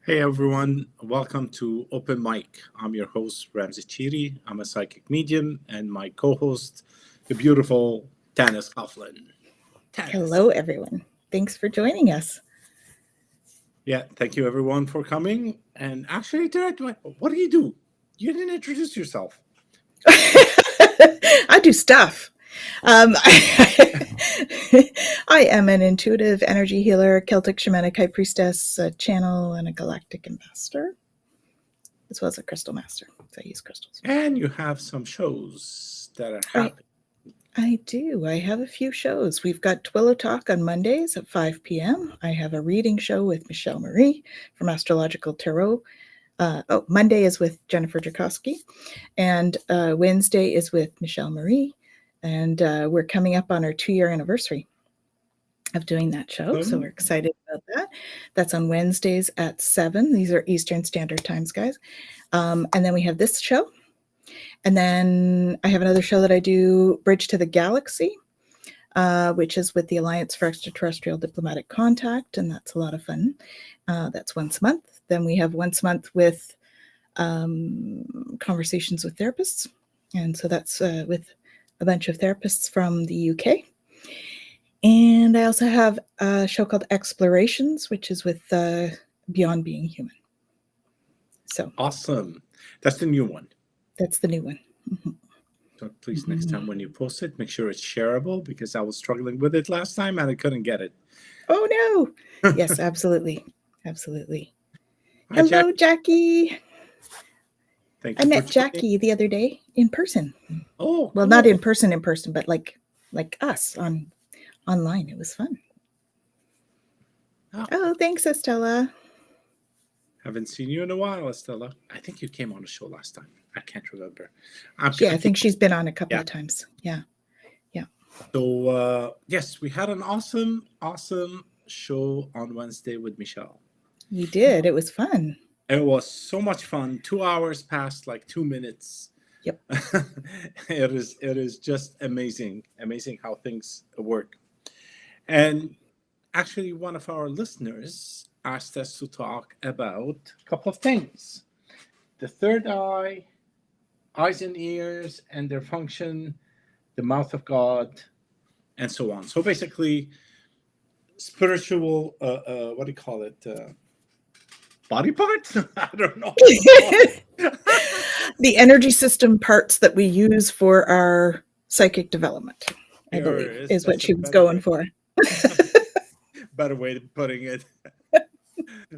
Hey everyone, welcome to Open Mic. I'm your host, Ramsey Chiri. I'm a psychic medium, and my co host, the beautiful Tanis Coughlin. Tanis. Hello, everyone. Thanks for joining us. Yeah, thank you everyone for coming. And actually, what do? You didn't introduce yourself. I do stuff. I am an intuitive energy healer, Celtic shamanic high priestess, a channel, and a galactic ambassador, as well as a crystal master. So I use crystals. And you have some shows that are I, happening. I do. I have a few shows. We've got Twillo Talk on Mondays at 5 p.m. I have a reading show with Michelle Marie from Astrological Tarot. Monday is with Jennifer Drakowski, and Wednesday is with Michelle Marie. And we're coming up on our 2-year anniversary of doing that show. So we're excited about that. That's on Wednesdays at 7. These are Eastern Standard Times, guys. And then we have this show. And then I have another show that I do, Bridge to the Galaxy, which is with the Alliance for Extraterrestrial Diplomatic Contact. And that's a lot of fun. That's once a month. Then we have once a month with conversations with therapists. And so that's with a bunch of therapists from the UK. And I also have a show called Explorations, which is with Beyond Being Human. So awesome. That's the new one. That's the new one. Mm-hmm. So please, next time when you post it, make sure it's shareable, because I was struggling with it last time and I couldn't get it. Oh, no. Yes, absolutely. Absolutely. Hi, hello, Jackie. Thank you. I met Jackie the other day in person. Oh, well, cool. Not in person, but like us online. It was fun. Oh, thanks, Estella. Haven't seen you in a while, Estella. I think you came on the show last time. I can't remember. I think she's been on a couple of times. Yeah. So, yes, we had an awesome show on Wednesday with Michelle. You did. It was fun. It was so much fun. 2 hours passed like 2 minutes. Yep. It is just amazing how things work. And actually, one of our listeners asked us to talk about a couple of things: the third eye, eyes and ears and their function, the mouth of God, and so on. So basically, spiritual, what do you call it? Body parts? I don't know. The energy system parts that we use for our psychic development, I believe, is what she was going for. Better way of putting it.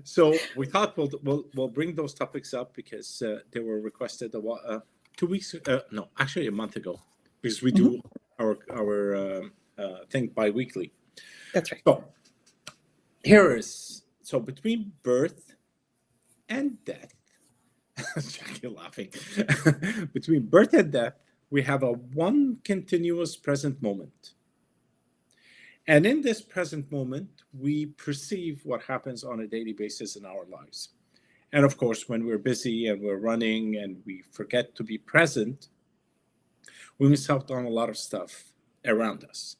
So we thought we'll bring those topics up because they were requested 2 weeks. No, actually a month ago, because we do our thing bi-weekly. That's right. So between birth and death, Jackie laughing. Between birth and death, we have a one continuous present moment. And in this present moment, we perceive what happens on a daily basis in our lives. And of course, when we're busy and we're running and we forget to be present, we miss out on a lot of stuff around us.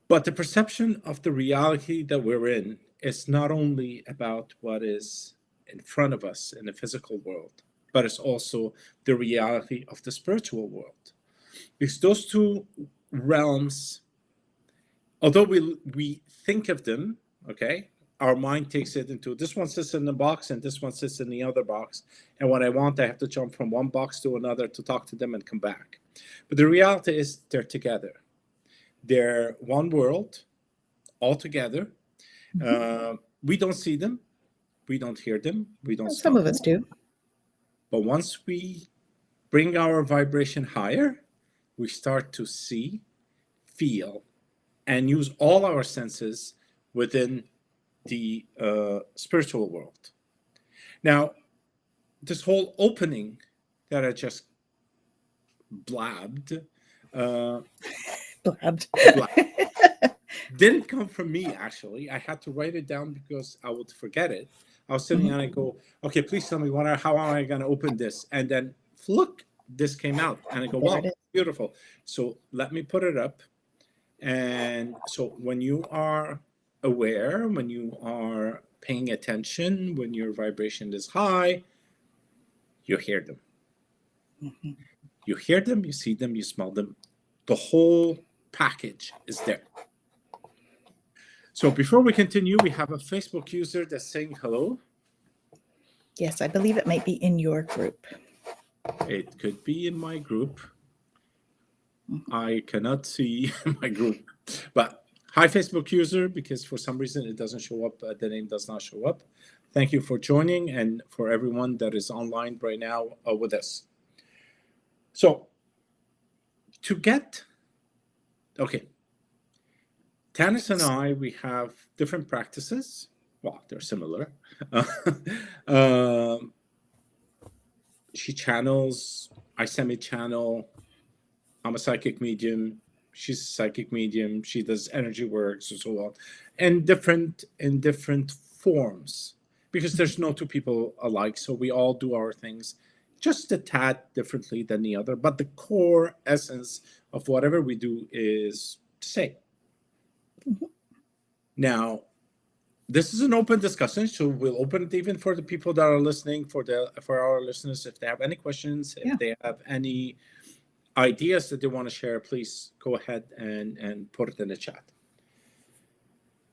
But the perception of the reality that we're in is not only about what is in front of us in the physical world, but it's also the reality of the spiritual world. Because those two realms, although we think of them, okay, our mind takes it into this one sits in the box and this one sits in the other box. And when I want, I have to jump from one box to another to talk to them and come back. But the reality is they're together. They're one world all together. We don't see them. We don't hear them. We don't. Some of us do. But once we bring our vibration higher, we start to see, feel, and use all our senses within the spiritual world. Now, this whole opening that I just blabbed didn't come from me, actually. I had to write it down because I would forget it. I was sitting and I go, okay, please tell me how am I going to open this? And then, look, this came out. And I go, wow, beautiful. So let me put it up. And so when you are aware, when you are paying attention, when your vibration is high, you hear them. Mhm. You hear them, you see them, you smell them. The whole package is there. So before we continue, we have a Facebook user that's saying hello. Yes, I believe it might be in your group. It could be in my group. Mhm. I cannot see my group. But hi, Facebook user, because for some reason it doesn't show up. The name does not show up. Thank you for joining, and for everyone that is online right now with us. So to get, okay, Tanis and I, we have different practices. Well, they're similar. Um, she channels, I semi-channel. I'm a psychic medium. She's a psychic medium. She does energy works and so on, and different forms, because there's no two people alike. So we all do our things just a tad differently than the other. But the core essence of whatever we do is the same. Mhm. Now, this is an open discussion, so we'll open it even for the people that are listening, for our listeners. If they have any questions, if Yeah. they have any ideas that they want to share, please go ahead and put it in the chat.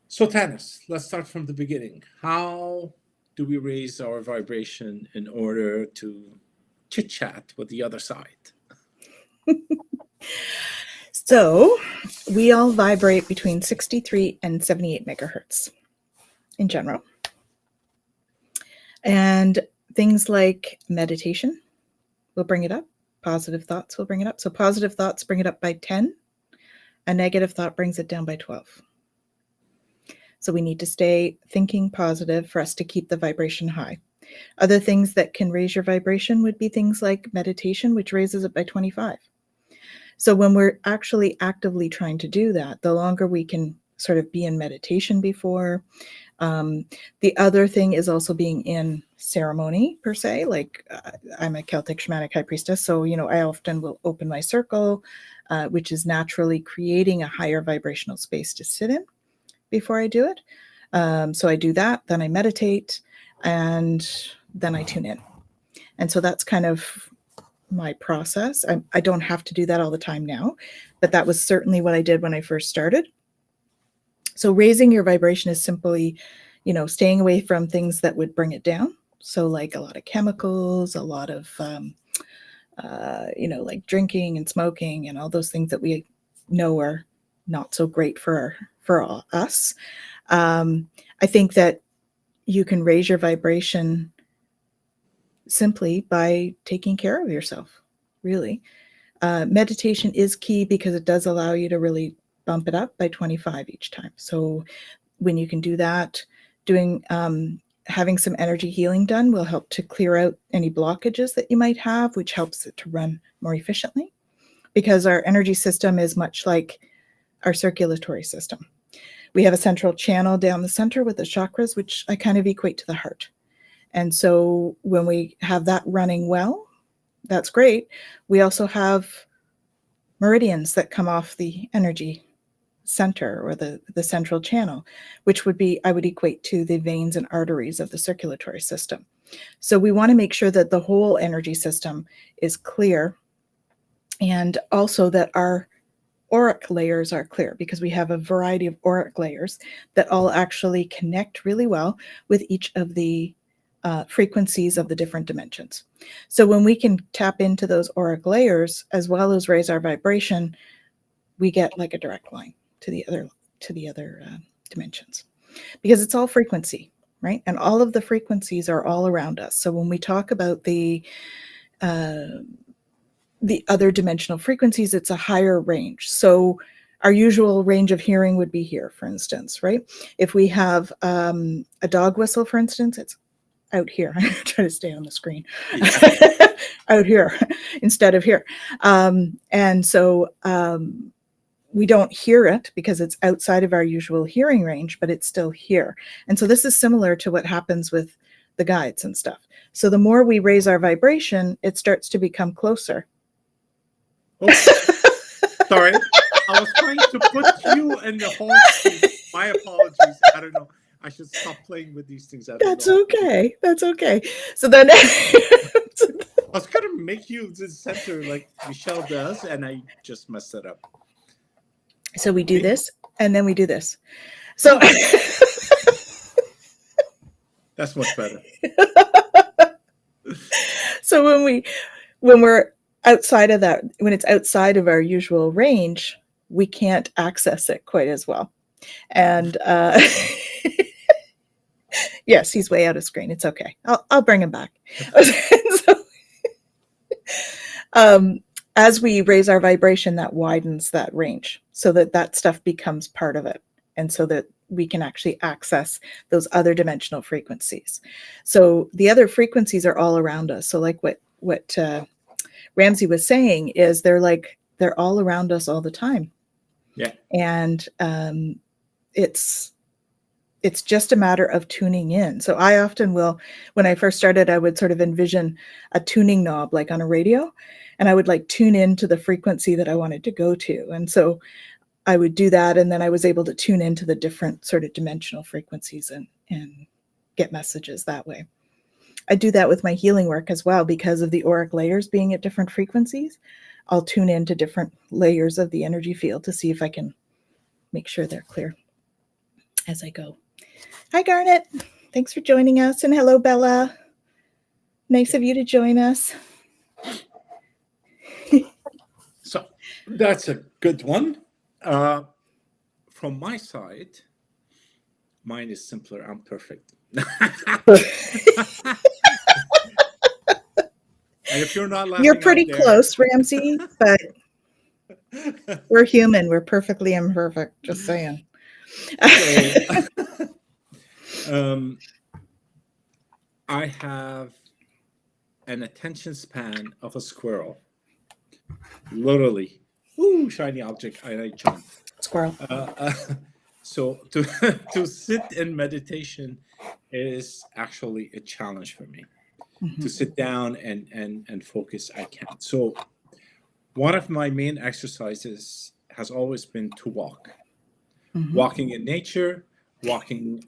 So Tanis, let's start from the beginning. How do we raise our vibration in order to chit chat with the other side? So we all vibrate between 63 and 78 megahertz in general. And things like meditation will bring it up. Positive thoughts will bring it up. So positive thoughts bring it up by 10. A negative thought brings it down by 12. So we need to stay thinking positive for us to keep the vibration high. Other things that can raise your vibration would be things like meditation, which raises it by 25. So when we're actually actively trying to do that, the longer we can sort of be in meditation before. The other thing is also being in ceremony per se. Like I'm a Celtic shamanic high priestess, so I often will open my circle, which is naturally creating a higher vibrational space to sit in before I do it. So I do that, then I meditate, and then I tune in. And so that's kind of my process. I don't have to do that all the time now, but that was certainly what I did when I first started. So raising your vibration is simply, staying away from things that would bring it down. So like a lot of chemicals, a lot of, like drinking and smoking and all those things that we know are not so great for us. I think that you can raise your vibration simply by taking care of yourself, really. Meditation is key because it does allow you to really bump it up by 25 each time. So when you can do that, having some energy healing done will help to clear out any blockages that you might have, which helps it to run more efficiently, because our energy system is much like our circulatory system. We have a central channel down the center with the chakras, which I kind of equate to the heart. And so when we have that running well, that's great. We also have meridians that come off the energy center, or the central channel, which I would equate to the veins and arteries of the circulatory system. So we want to make sure that the whole energy system is clear, and also that our auric layers are clear, because we have a variety of auric layers that all actually connect really well with each of the frequencies of the different dimensions. So when we can tap into those auric layers as well as raise our vibration, we get like a direct line to the other dimensions, because it's all frequency, right? And all of the frequencies are all around us. So when we talk about the other dimensional frequencies, it's a higher range. So our usual range of hearing would be here, for instance, right? If we have a dog whistle, for instance, it's out here. I'm trying to stay on the screen. Yeah. Out here instead of here. And so we don't hear it because it's outside of our usual hearing range, but it's still here. And so this is similar to what happens with the guides and stuff. So the more we raise our vibration, it starts to become closer. Oh, sorry. I was trying to put you in the HOAX. My apologies. I don't know. I should stop playing with these things. I don't That's know. okay. That's okay. So then I was gonna make you the center like Michelle does, and I just messed it up. so we do See? this and then we do this. So That's much better. so when we're outside of that, when it's outside of our usual range, we can't access it quite as well. And yes, he's way out of screen. It's okay. I'll bring him back. So, as we raise our vibration, that widens that range so that that stuff becomes part of it, and so that we can actually access those other dimensional frequencies. So the other frequencies are all around us. So like what Ramsey was saying is they're all around us all the time. Yeah. And it's just a matter of tuning in. So I often will, when I first started, I would sort of envision a tuning knob like on a radio, and I would like tune into the frequency that I wanted to go to. And so I would do that, and then I was able to tune into the different sort of dimensional frequencies and get messages that way. I do that with my healing work as well because of the auric layers being at different frequencies. I'll tune into different layers of the energy field to see if I can make sure they're clear as I go. Hi, Garnet. Thanks for joining us. And hello, Bella. Nice of you to join us. So that's a good one. From my side, mine is simpler. I'm perfect. And if you're not laughing, You're pretty out there, close, Ramsey, but we're human. We're perfectly imperfect. Just saying. So, I have an attention span of a squirrel. Literally. Ooh, shiny object. I jump. Squirrel. So to sit in meditation is actually a challenge for me. Mhm. To sit down and focus, I can't. So one of my main exercises has always been to walk. Mhm. Walking in nature, walking.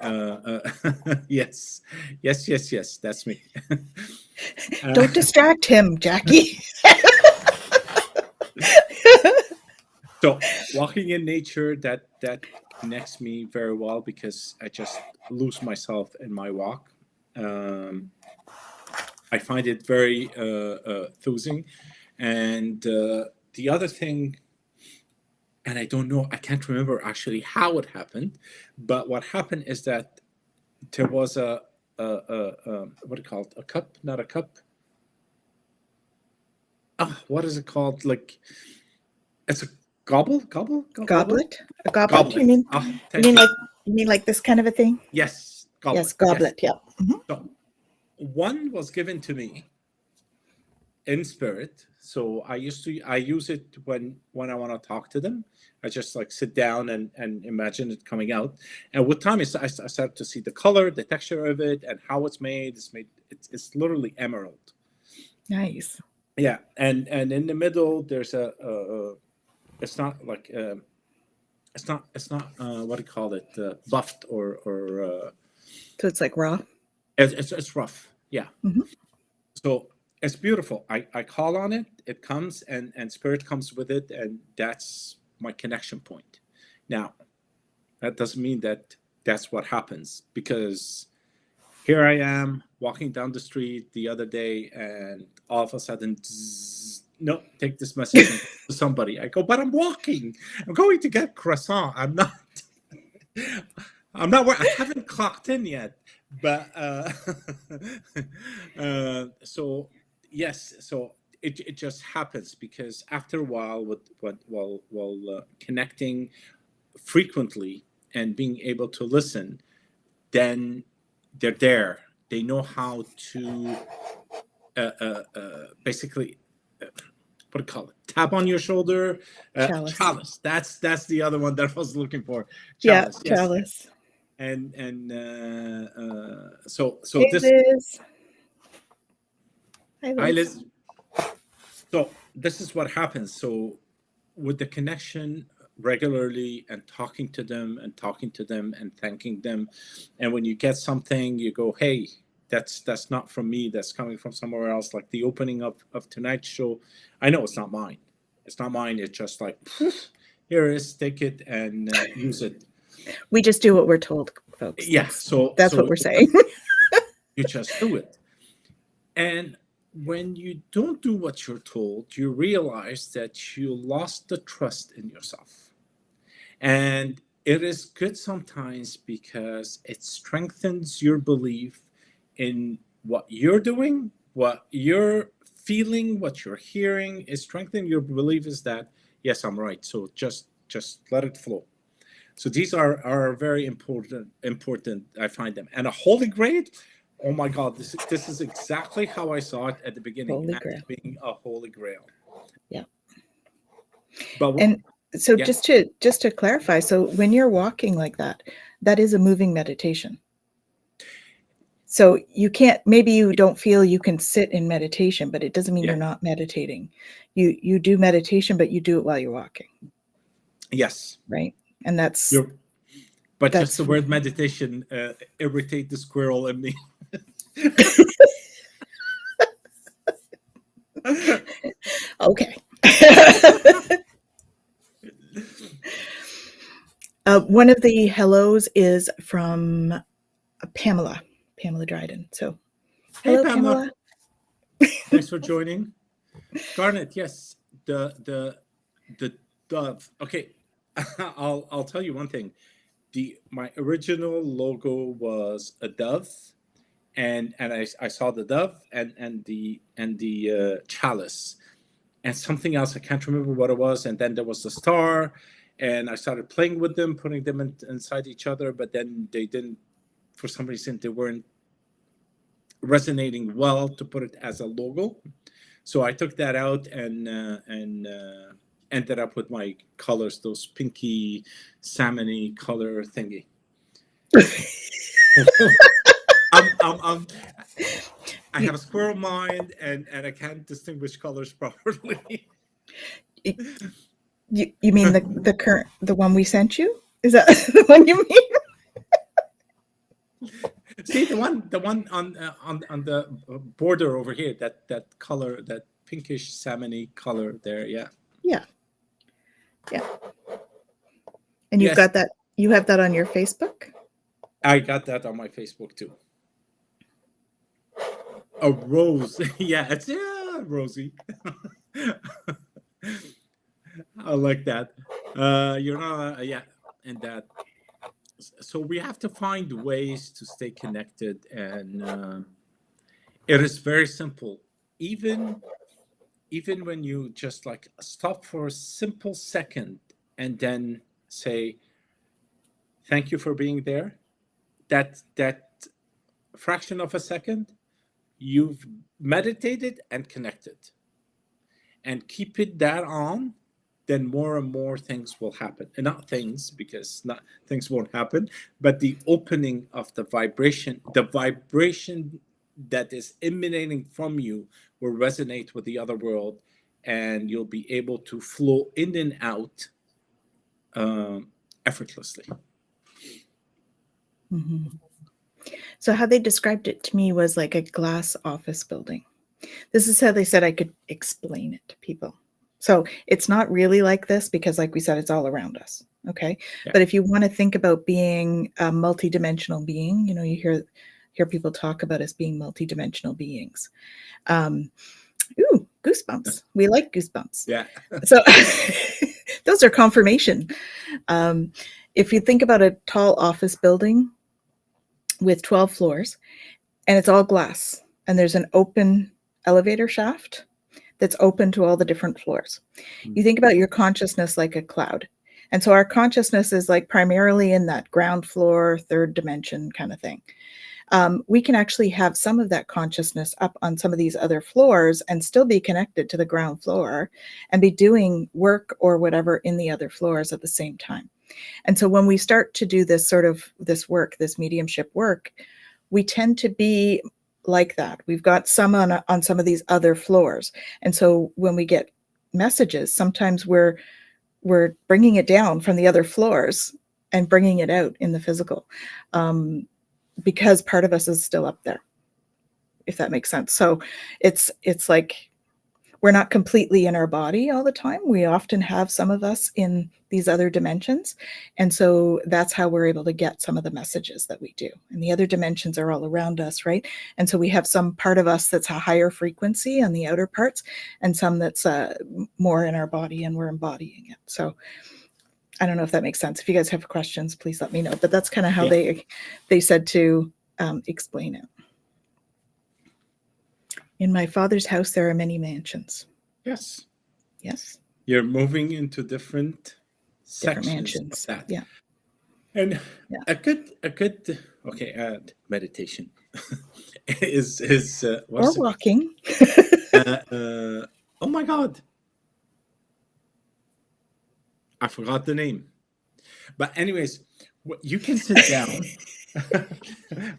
Yes, that's me. Don't distract him, Jackie. So walking in nature, that connects me very well because I just lose myself in my walk. I find it very soothing. And the other thing, and I don't know, I can't remember actually how it happened, but what happened is that there was what do you call it? A cup, not a cup. What is it called? Like it's a goblet. Goblet? A goblet? Goblet. You mean Thank you. you mean like this kind of a thing? Yes, goblet. Yes, goblet. Yes. Yeah. Mhm. So one was given to me in spirit. So I use it when I want to talk to them. I just like sit down and imagine it coming out. And with time, I start to see the color, the texture of it, and how it's made. It's literally emerald. Nice. Yeah, and in the middle there's it's not like it's not what do you call it, buffed or So it's like raw. it's rough. Yeah. Mhm. So it's beautiful. I call on it, it comes, and spirit comes with it, and that's my connection point. Now, that doesn't mean that that's what happens, because here I am walking down the street the other day, and all of a sudden, zzz, no, take this message and to somebody. I go, but I'm walking. I'm going to get croissant. I'm not. I haven't clocked in yet, but so yes, so it just happens because after a while, while connecting frequently and being able to listen, then they're there. They know how to basically. What do you call it? Tap on your shoulder. Chalice. Chalice. That's the other one that I was looking for. Yeah, Chalice. Yes. chalice. And so Hey, this Liz. Hi, I Liz. so this is what happens. So with the connection regularly and talking to them and talking to them and thanking them. And when you get something, you go, hey, that's not from me, that's coming from somewhere else. Like the opening of tonight's show, I know it's not mine. It's not mine. It's just like, here it is, take it and use it. We just do what we're told, folks. Yeah. That's what we're saying. You just do it. And when you don't do what you're told, you realize that you lost the trust in yourself. And it is good sometimes because it strengthens your belief in what you're doing, what you're feeling, what you're hearing. Is strengthening your belief is that, yes, I'm right. So just let it flow. So these are very important. I find them. And a holy grail, oh my God, this is exactly how I saw it at the beginning, Holy as grail. being a holy grail. Yeah. But And so yeah. just to clarify, so when you're walking like that, that is a moving meditation. So you can't, maybe you don't feel you can sit in meditation, but it doesn't mean Yeah. you're not meditating. You do meditation, but you do it while you're walking, Yes. right? And that's But just the word meditation irritate the squirrel in me. okay. One of the hellos is from Pamela Dryden. So hello, Hey, Pamela. Thanks for joining. Garnet, yes. The dove. Okay. I'll tell you one thing. My original logo was a dove, and I saw the dove and the chalice and something else. I can't remember what it was. And then there was the star, and I started playing with them, putting them inside each other. But then they didn't, for some reason, they weren't resonating well to put it as a logo. So I took that out and ended up with my colors, those pinky, salmony color thingy. I have a squirrel mind, and I can't distinguish colors properly. You mean the one we sent you? Is that the one you mean? See the one on the border over here, that color, that pinkish salmony color there. Yeah. And you've Yes. got that. You have that on your Facebook? I got that on my Facebook too. A rose. Yeah, it's rosy. I like that. You're not yeah, and that. So we have to find ways to stay connected, and it is very simple. Even when you just like stop for a simple second and then say thank you for being there, that fraction of a second, you've meditated and connected, and keep it that on, then more and more things will happen. And not things, because not things won't happen, but the opening of the vibration that is emanating from you will resonate with the other world, and you'll be able to flow in and out effortlessly. Mm-hmm. So how they described it to me was like a glass office building. This is how they said I could explain it to people. So it's not really like this because, like we said, it's all around us. Okay. Yeah. But if you want to think about being a multidimensional being, you hear people talk about us being multidimensional beings. Goosebumps. We like goosebumps. Yeah. So those are confirmation. If you think about a tall office building with 12 floors, and it's all glass, and there's an open elevator shaft that's open to all the different floors. You think about your consciousness like a cloud. And so our consciousness is like primarily in that ground floor, third dimension kind of thing. We can actually have some of that consciousness up on some of these other floors and still be connected to the ground floor and be doing work or whatever in the other floors at the same time. And so when we start to do this this mediumship work, we tend to be like that. We've got some on some of these other floors. And so when we get messages, sometimes we're bringing it down from the other floors and bringing it out in the physical, because part of us is still up there, if that makes sense. So it's like we're not completely in our body all the time. We often have some of us in these other dimensions. And so that's how we're able to get some of the messages that we do. And the other dimensions are all around us, right? And so we have some part of us that's a higher frequency on the outer parts, and some that's more in our body, and we're embodying it. So I don't know if that makes sense. If you guys have questions, please let me know. But that's kind of how they said to explain it. In my Father's house, there are many mansions. Yes. Yes. You're moving into different sections mansions. of that. Yeah. And Yeah. a good meditation is Or walking. Oh my God, I forgot the name. But anyways, you can sit down.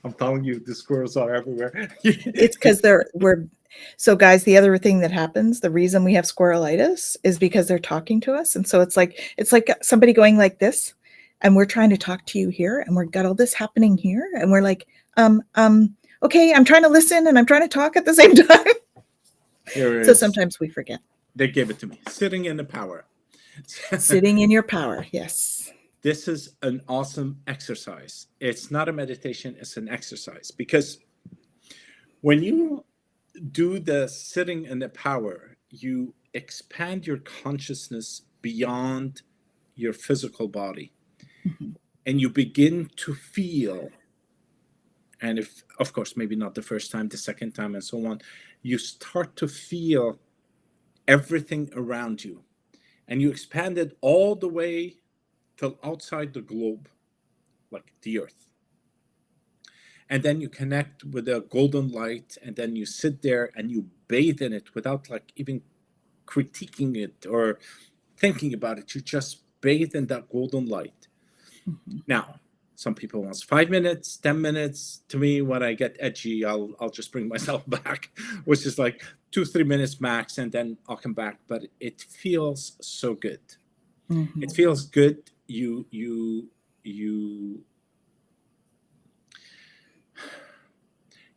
I'm telling you, the squirrels are everywhere. It's because so guys, the other thing that happens, the reason we have squirrelitis is because they're talking to us. And so it's like somebody going like this, and we're trying to talk to you here, and we've got all this happening here, and we're like, okay, I'm trying to listen and I'm trying to talk at the same time. So sometimes we forget. They gave it to me. Sitting in the power. Sitting in your power. Yes. This is an awesome exercise. It's not a meditation, it's an exercise. Because when you do the sitting in the power, you expand your consciousness beyond your physical body. Mm-hmm. And you begin to feel, and if, of course, maybe not the first time, the second time, and so on, you start to feel everything around you. And you expand it all the way till outside the globe, like the earth. And then you connect with a golden light, and then you sit there and you bathe in it without like even critiquing it or thinking about it. You just bathe in that golden light. Mm-hmm. Now, some people want 5 minutes, 10 minutes. To me, when I get edgy, I'll just bring myself back, which is like 2-3 minutes max, and then I'll come back. But it feels so good. Mm-hmm. It feels good. You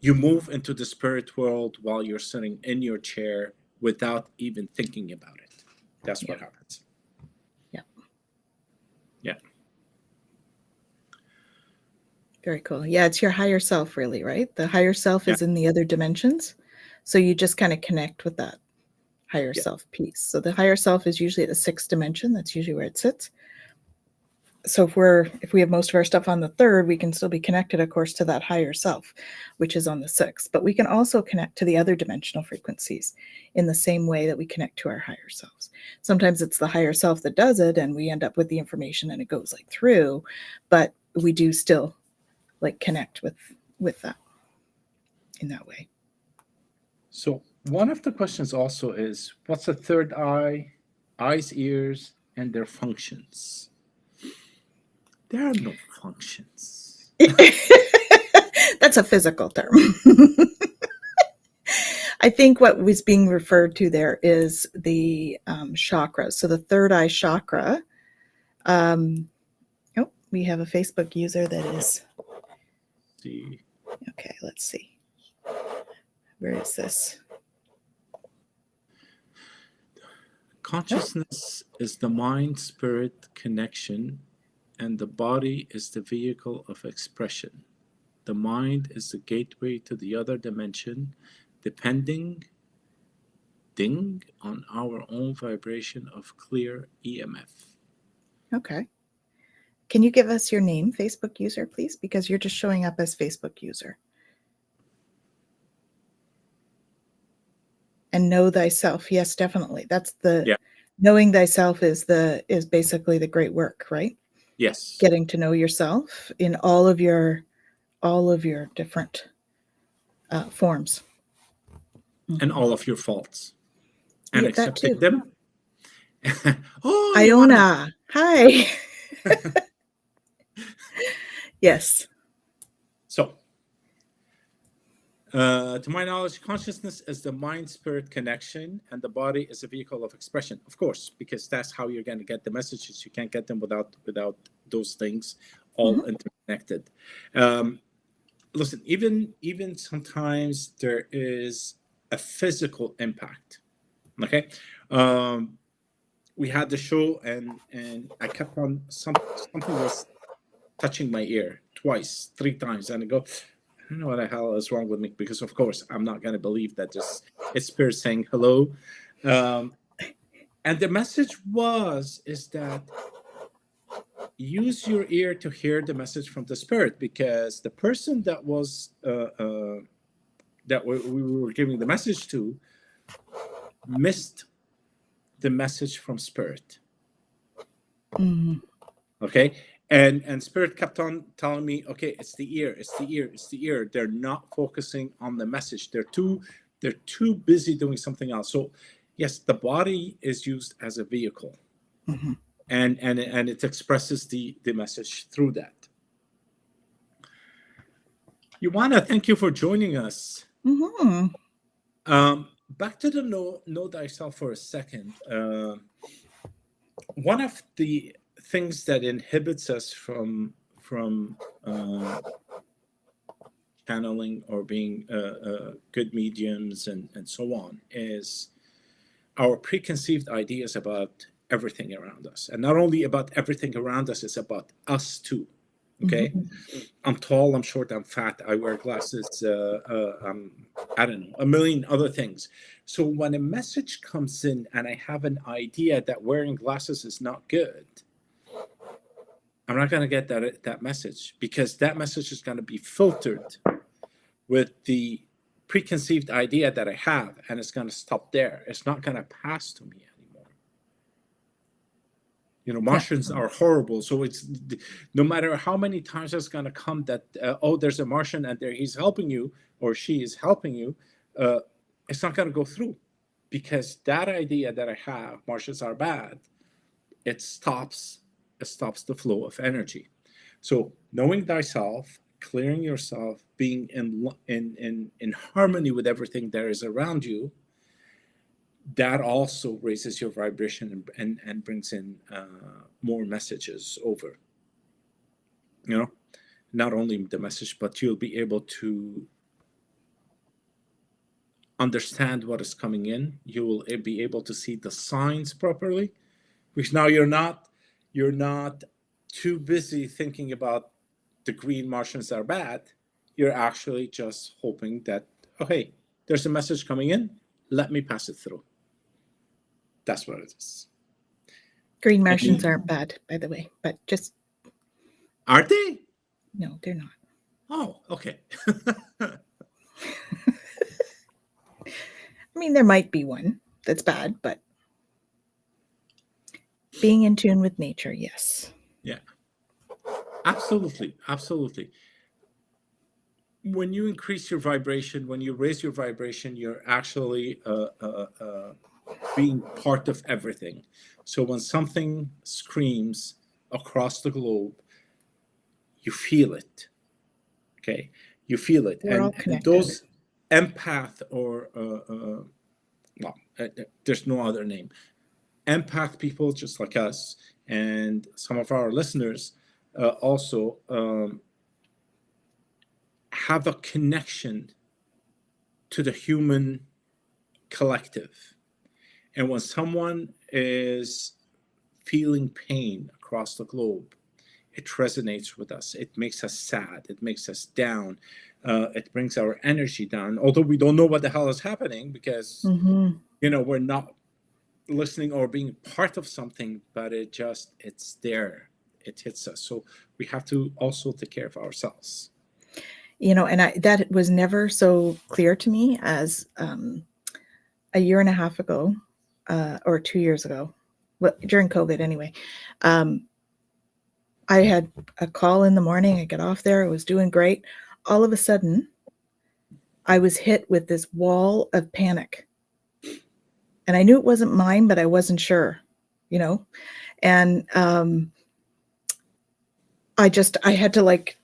move into the spirit world while you're sitting in your chair without even thinking about it. That's what happens. Yeah. Yeah. Very cool. Yeah, it's your higher self, really, right? The higher self is in the other dimensions. So you just kind of connect with that higher self piece. So the higher self is usually at the 6th dimension. That's usually where it sits. So if we have most of our stuff on the 3rd, we can still be connected, of course, to that higher self, which is on the 6th. But we can also connect to the other dimensional frequencies in the same way that we connect to our higher selves. Sometimes it's the higher self that does it, and we end up with the information and it goes like through, but we do still like connect with that in that way. So one of the questions also is, what's the third eye, eyes, ears, and their functions? There are no functions. That's a physical term. I think what was being referred to there is the chakras. So the third eye chakra. We have a Facebook user that is. Okay, let's see. Where is this? Consciousness is the mind-spirit connection, and the body is the vehicle of expression. The mind is the gateway to the other dimension, depending on our own vibration of clear EMF. Okay. Can you give us your name, Facebook user, please? Because you're just showing up as Facebook user. And know thyself. Yes, definitely. That's knowing thyself is basically the great work, right? Yes. Getting to know yourself in all of your different forms. And all of your faults. And accepting them. Oh, Iona. Hi. Yes. So, To my knowledge, consciousness is the mind-spirit connection, and the body is a vehicle of expression. Of course, because that's how you're going to get the messages. You can't get them without those things all interconnected. Listen, even sometimes there is a physical impact. Okay, we had the show, and I kept on something was touching my ear twice, 3 times, and I go, I don't know what the hell is wrong with me, because of course I'm not going to believe that just it's spirit saying hello. And the message is that use your ear to hear the message from the spirit, because the person that was that we were giving the message to missed the message from spirit. Okay, and spirit kept on telling me, okay, it's the ear, it's the ear, it's the ear. They're not focusing on the message. They're too busy doing something else. So yes, the body is used as a vehicle, and it expresses the message through that. Ioana, thank you for joining us. Back to the know thyself for a second. One of the things that inhibits us from channeling or being good mediums and so on is our preconceived ideas about everything around us. And not only about everything around us, it's about us too. Okay, I'm tall, I'm short, I'm fat, I wear glasses, I don't know, a million other things. So when a message comes in and I have an idea that wearing glasses is not good, I'm not going to get that message, because that message is going to be filtered with the preconceived idea that I have, and it's going to stop there. It's not going to pass to me anymore. You know, Martians are horrible. So it's no matter how many times it's going to come that, oh, there's a Martian and he's helping you or she is helping you, it's not going to go through, because that idea that I have, Martians are bad, it stops the flow of energy. So knowing thyself, clearing yourself, being in harmony with everything that is around you, that also raises your vibration and brings in more messages over. You know, not only the message, but you'll be able to understand what is coming in. You will be able to see the signs properly, because now you're not too busy thinking about the green Martians are bad. You're actually just hoping that, oh, hey, there's a message coming in, let me pass it through. That's what it is. Green Martians aren't bad, by the way, but just... Are they? No, they're not. Oh, okay. I mean, there might be one that's bad, but being in tune with nature, yes. Yeah. Absolutely. Absolutely. When you increase your vibration, when you raise your vibration, you're actually being part of everything. So when something screams across the globe, you feel it. Okay, you feel it. We're all And connected. those empath or there's no other name. Empath people just like us, and some of our listeners also have a connection to the human collective. And when someone is feeling pain across the globe, it resonates with us. It makes us sad. It makes us down. It brings our energy down. Although we don't know what the hell is happening, because you know, we're not listening or being part of something, but it's there. It hits us. So we have to also take care of ourselves. You know, and that was never so clear to me as a year and a half ago, or 2 years ago, well, during COVID anyway. I had a call in the morning. I got off there. I was doing great. All of a sudden, I was hit with this wall of panic. And I knew it wasn't mine, but I wasn't sure, you know. And I had to like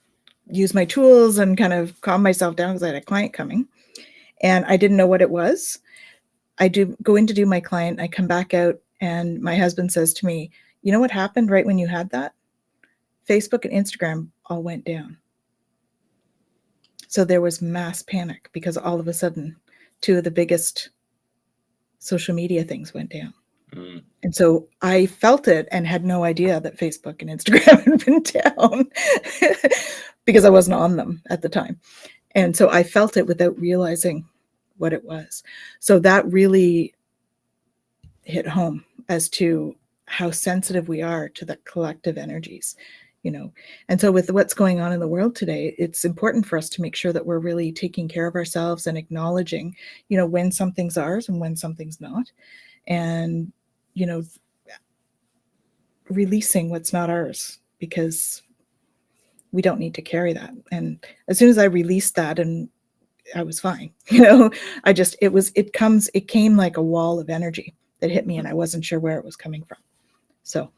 use my tools and kind of calm myself down, because I had a client coming. and I didn't know what it was. I go in to do my client. I come back out, and my husband says to me, "You know what happened right when you had that? Facebook and Instagram all went down." So there was mass panic because all of a sudden, two of the biggest social media things went down. Mm. And so I felt it and had no idea that Facebook and Instagram had been down because I wasn't on them at the time. And so I felt it without realizing what it was. So that really hit home as to how sensitive we are to the collective energies, you know. And so with what's going on in the world today, it's important for us to make sure that we're really taking care of ourselves and acknowledging, you know, when something's ours and when something's not. And, you know, releasing what's not ours, because we don't need to carry that. And as soon as I released that, and I was fine, you know, it came like a wall of energy that hit me, and I wasn't sure where it was coming from. So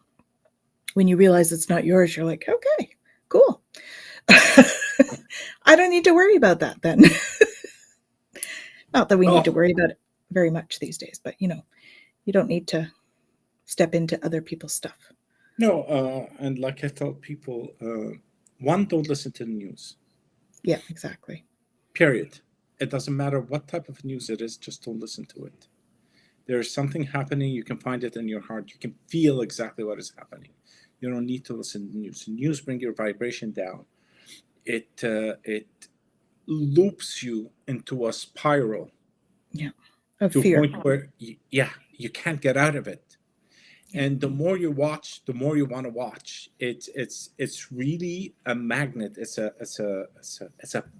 when you realize it's not yours, you're like, okay, cool. I don't need to worry about that then. Not that we need to worry about it very much these days, but, you know, you don't need to step into other people's stuff. No, and like I tell people, one, don't listen to the news. Yeah, exactly. Period. It doesn't matter what type of news it is, just don't listen to it. There's something happening, you can find it in your heart, you can feel exactly what is happening. You don't need to listen to the news. The news bring your vibration down. It loops you into a spiral. Yeah. Of to fear. a point where you can't get out of it. Yeah. And the more you watch, the more you want to watch. It's really a magnet. It's a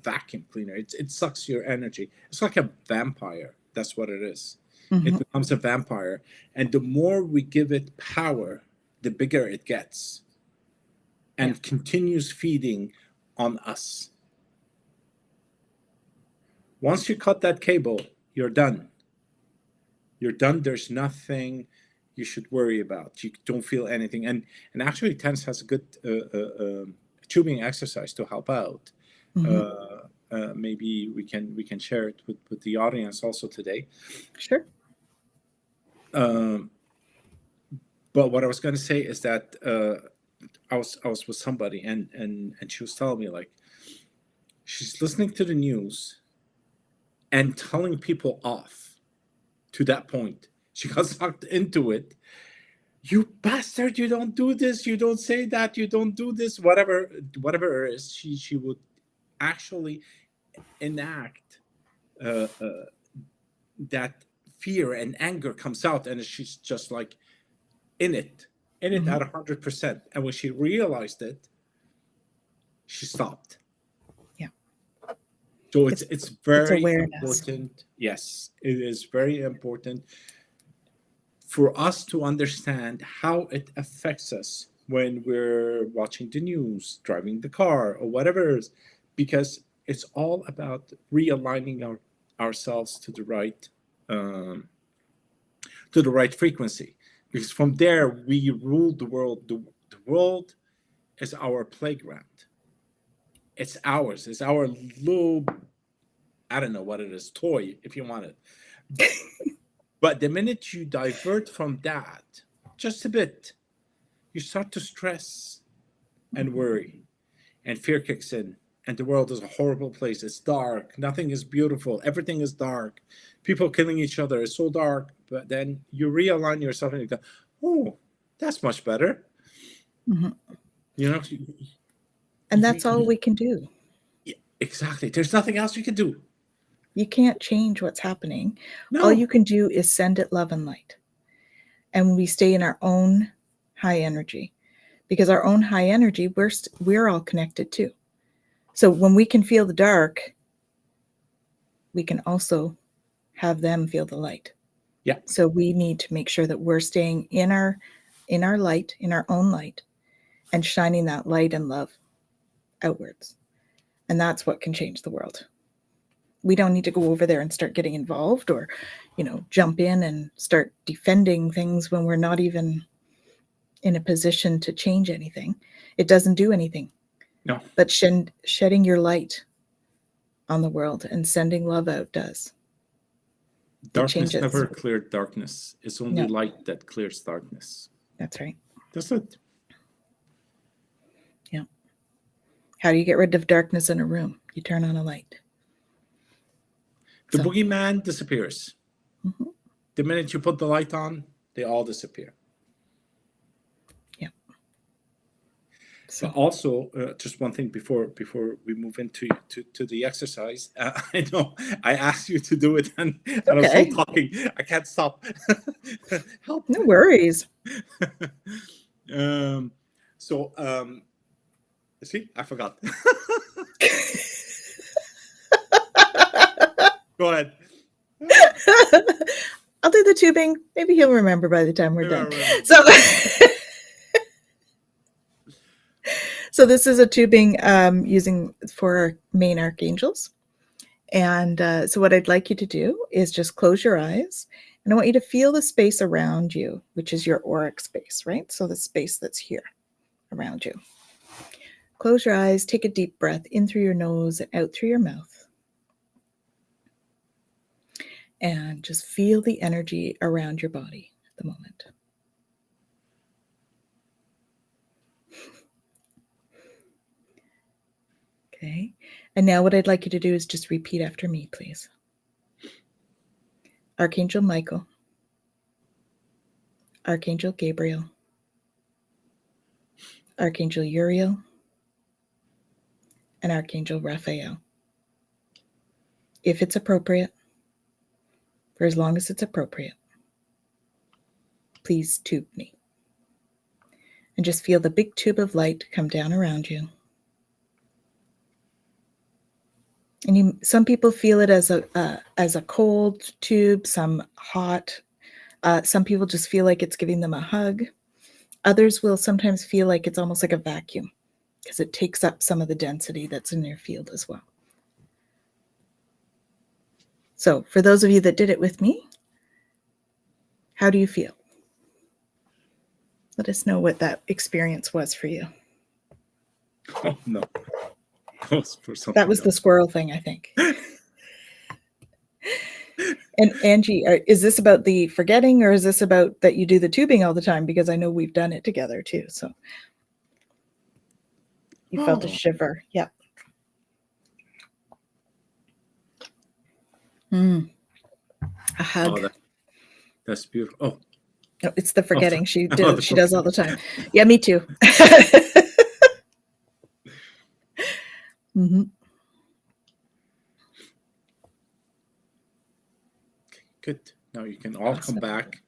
vacuum cleaner. It sucks your energy. It's like a vampire. That's what it is. It becomes a vampire. And the more we give it power, the bigger it gets and continues feeding on us. Once you cut that cable, you're done. You're done. There's nothing you should worry about. You don't feel anything. And actually, TENS has a good tubing exercise to help out. Maybe we can share it with the audience also today. Sure. But what I was going to say is that I was with somebody, and she was telling me, like, she's listening to the news and telling people off to that point. She got sucked into it. You bastard, you don't do this, you don't say that, you don't do this, whatever it is. She would actually enact that fear and anger comes out, and she's just like in it at 100%. And when she realized it, she stopped. Yeah. So it's very awareness. important. Yes, it is very important for us to understand how it affects us when we're watching the news, driving the car, or whatever it is, because it's all about realigning ourselves to the right frequency. Because from there we rule the world. The world is our playground. It's ours. It's our little, I don't know what it is, toy, if you want it. But the minute you divert from that just a bit, you start to stress and worry, and fear kicks in. And the world is a horrible place. It's dark. Nothing is beautiful. Everything is dark. People killing each other. It's so dark. But then you realign yourself and you go, oh, that's much better. You know? And that's all we can do. Yeah, exactly. There's nothing else you can do. You can't change what's happening. No. All you can do is send it love and light. And we stay in our own high energy, because our own high energy, we're all connected too. So when we can feel the dark, we can also have them feel the light. Yeah. So we need to make sure that we're staying in our light, in our own light, and shining that light and love outwards. And that's what can change the world. We don't need to go over there and start getting involved, or, you know, jump in and start defending things when we're not even in a position to change anything. It doesn't do anything. No. But shedding your light on the world, and sending love out does. Darkness changes. never cleared darkness. It's only No. light that clears darkness. That's right. That's it. Yeah. How do you get rid of darkness in a room? You turn on a light. The So- boogeyman disappears. Mhm. The minute you put the light on, they all disappear. Yeah. But also, just one thing before we move into to the exercise. I know I asked you to do it, and I'm still Okay. talking. I can't stop. Help. No worries. See, I forgot. Go ahead. I'll do the tubing. Maybe he'll remember by the time we're Maybe I'll done. remember. So, so this is a tubing using for our main archangels. And so what I'd like you to do is just close your eyes. And I want you to feel the space around you, which is your auric space, right? So the space that's here around you. Close your eyes, take a deep breath in through your nose and out through your mouth. And just feel the energy around your body at the moment. Okay. And now what I'd like you to do is just repeat after me, please. Archangel Michael, Archangel Gabriel, Archangel Uriel, and Archangel Raphael. If it's appropriate, for as long as it's appropriate, please tube me. And just feel the big tube of light come down around you. And some people feel it as a cold tube, some hot. Some people just feel like it's giving them a hug. Others will sometimes feel like it's almost like a vacuum because it takes up some of the density that's in your field as well. So for those of you that did it with me, how do you feel? Let us know what that experience was for you. Oh, no. For That was the squirrel thing, I think. And Angie, is this about the forgetting, or is this about that you do the tubing all the time? Because I know we've done it together too. So you felt a shiver. Yeah. A hug. Oh, that's beautiful. Oh. No, it's the forgetting. She the does all the time. Yeah, me too. Mm-hmm. Good. Now you can all come back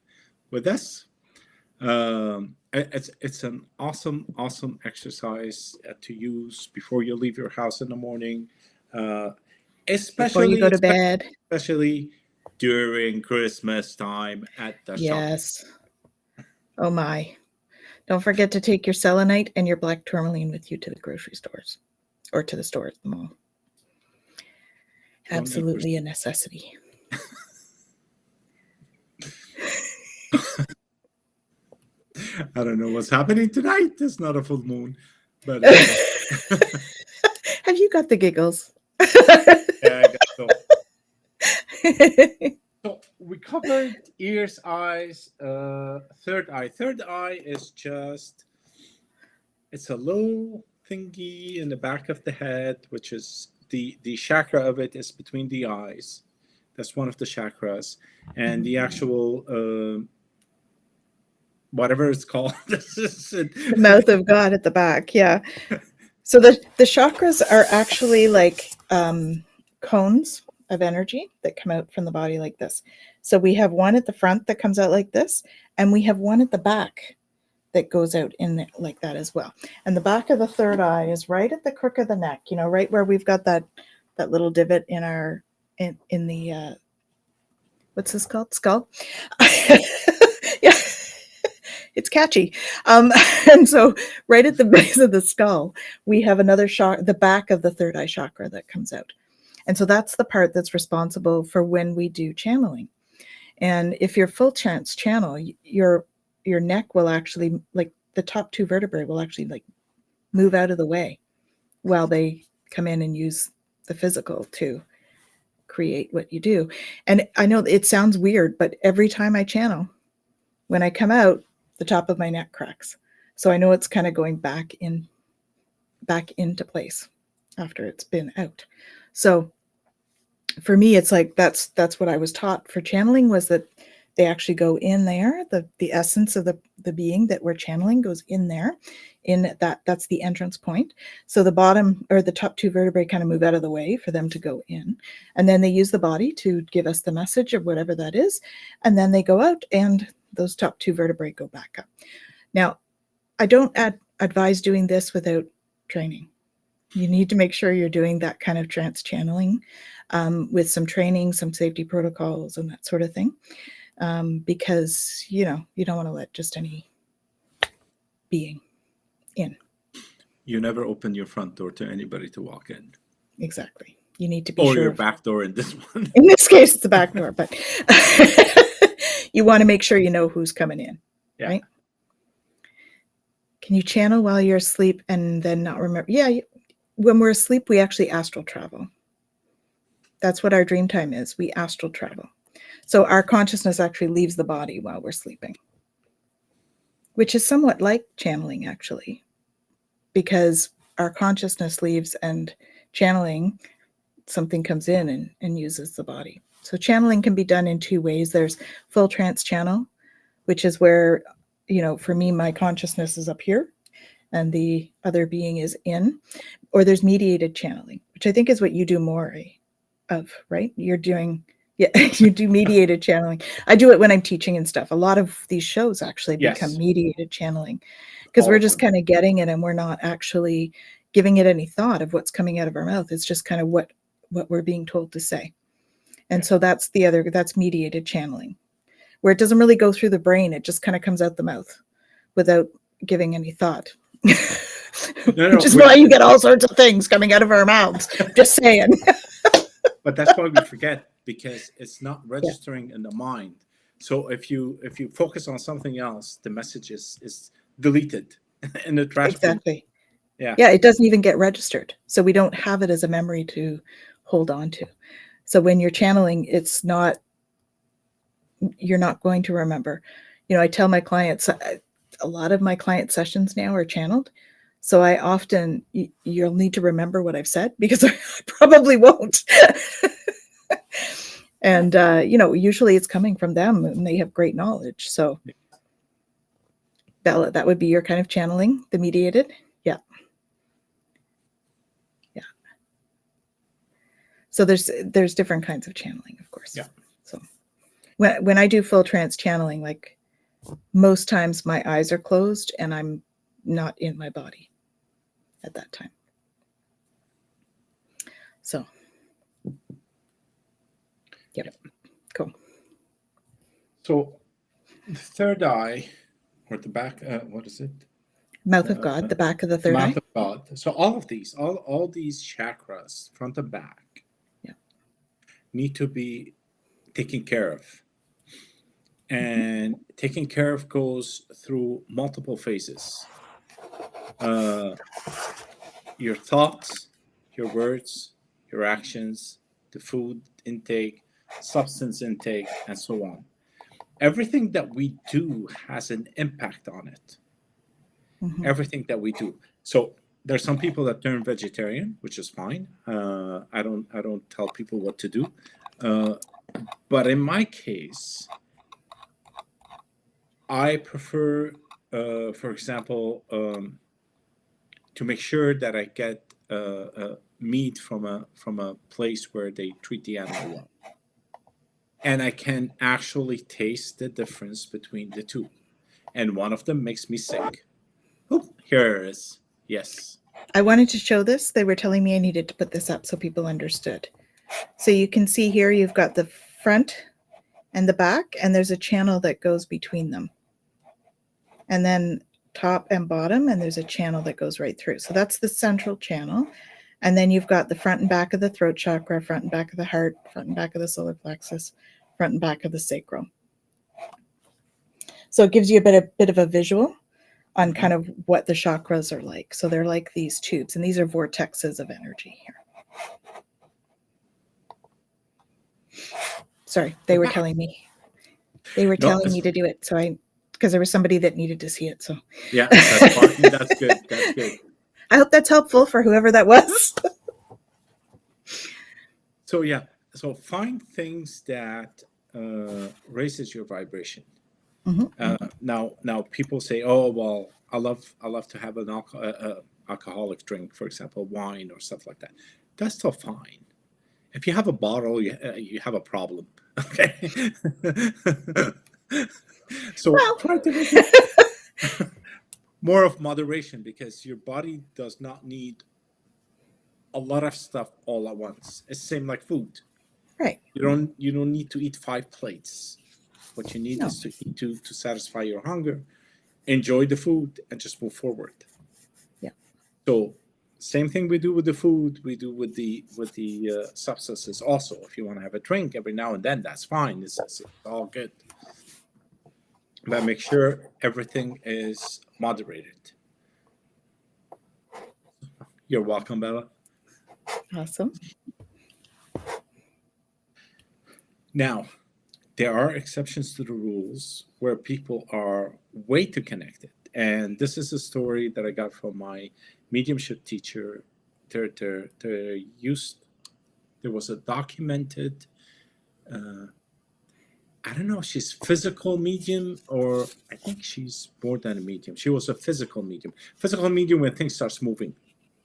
with us. It's an awesome exercise to use before you leave your house in the morning, especially before you go to bed, especially during Christmas time at the yes. shop. Oh my! Don't forget to take your selenite and your black tourmaline with you to the grocery stores or to the store at the mall. Absolutely a necessity. I don't know what's happening tonight. It's not a full moon, but have you got the giggles? Yeah, I got so. So we covered ears, eyes, third eye. Third eye is just, it's a little thingy in the back of the head, which is the chakra of it is between the eyes. That's one of the chakras, and the actual whatever it's called. The mouth of God at the back. Yeah. So the chakras are actually like cones of energy that come out from the body like this. So we have one at the front that comes out like this, and we have one at the back that goes out in like that as well. And the back of the third eye is right at the crook of the neck, you know, right where we've got that little divot in our in the what's this called? Skull. Yeah. It's catchy. And so right at the base of the skull, we have another chakra, the back of the third eye chakra that comes out. And so that's the part that's responsible for when we do channeling. And if you're full chance channel, your neck will actually, like the top two vertebrae will actually like move out of the way while they come in and use the physical to create what you do. And I know it sounds weird, but every time I channel, when I come out, the top of my neck cracks. So I know it's kind of going back into place after it's been out. So for me, it's like that's what I was taught for channeling, was that they actually go in there. The essence of the being that we're channeling goes in there. That's the entrance point. So the bottom or the top two vertebrae kind of move out of the way for them to go in. And then they use the body to give us the message of whatever that is. And then they go out and those top two vertebrae go back up. Now, I don't advise doing this without training. You need to make sure you're doing that kind of trance channeling with some training, some safety protocols and that sort of thing. Because, you don't want to let just any being in. You never open your front door to anybody to walk in. Exactly. You need to be or sure. Your of, back door in this one. In this case, it's the back door, but you want to make sure you know who's coming in, Yeah. right? Can you channel while you're asleep and then not remember? Yeah. When we're asleep, we actually astral travel. That's what our dream time is. We astral travel. So our consciousness actually leaves the body while we're sleeping, which is somewhat like channeling, actually, because our consciousness leaves and channeling, something comes in and uses the body. So channeling can be done in two ways. There's full trance channel, which is where, for me, my consciousness is up here and the other being is in. Or there's mediated channeling, which I think is what you do more of, right? You're doing... Yeah, you do mediated channeling. I do it when I'm teaching and stuff. A lot of these shows actually become mediated channeling because we're just kind of getting it and we're not actually giving it any thought of what's coming out of our mouth. It's just kind of what we're being told to say. And so that's mediated channeling, where it doesn't really go through the brain. It just kind of comes out the mouth without giving any thought. Which is why you get all sorts of things coming out of our mouths. Just saying. But that's why we forget, because it's not registering in the mind. So if you focus on something else, the message is deleted in the trash. Exactly. Yeah. Yeah, it doesn't even get registered. So we don't have it as a memory to hold on to. So when you're channeling, you're not going to remember. I tell my clients, a lot of my client sessions now are channeled. So I often, you'll need to remember what I've said because I probably won't. And, usually it's coming from them and they have great knowledge. So that would be your kind of channeling, the mediated. Yeah. Yeah. So there's different kinds of channeling, of course. Yeah. So when I do full trance channeling, like most times my eyes are closed and I'm not in my body at that time. So, yep. Cool. So the third eye, or the back, what is it? Mouth of God, the back of the third eye. Mouth of God. So all of these, all these chakras, front and back, need to be taken care of. And taking care of goes through multiple phases. Your thoughts, your words, your actions, the food intake, substance intake, and so on. Everything that we do has an impact on it. Mm-hmm. Everything that we do. So there's some people that turn vegetarian, which is fine. I don't tell people what to do. But in my case, I prefer, for example, to make sure that I get meat from a place where they treat the animal well, and I can actually taste the difference between the two. And one of them makes me sick. Oh, here it is. Yes. I wanted to show this. They were telling me I needed to put this up so people understood. So you can see here you've got the front and the back, and there's a channel that goes between them. And then top and bottom, and there's a channel that goes right through. So that's the central channel. And then you've got the front and back of the throat chakra, front and back of the heart, front and back of the solar plexus, front and back of the sacral. So it gives you a bit of a visual on kind of what the chakras are like. So they're like these tubes, and these are vortexes of energy here. Sorry, they were Okay. telling me. They were No, telling me to do it. So because there was somebody that needed to see it. So yeah, that's fine. That's good. That's good. I hope that's helpful for whoever that was. So yeah, so find things that raises your vibration. Now people say, oh well, I love to have an alcoholic drink, for example, wine or stuff like that. That's still fine. If you have a bottle, you have a problem. Okay. So Well, try to make it more of moderation, because your body does not need a lot of stuff all at once. It's same like food. right. You don't need to eat 5 plates. What you need No. is to eat to satisfy your hunger, enjoy the food, and just move forward. Yeah. So same thing we do with the food, we do with the substances also. If you want to have a drink every now and then, that's fine. It's all good. But make sure everything is moderated. You're welcome, Bella. Awesome. Now, there are exceptions to the rules where people are way too connected. And this is a story that I got from my mediumship teacher. There was a documented, I don't know if she's physical medium, or I think she's more than a medium. She was a physical medium. Physical medium, when things starts moving,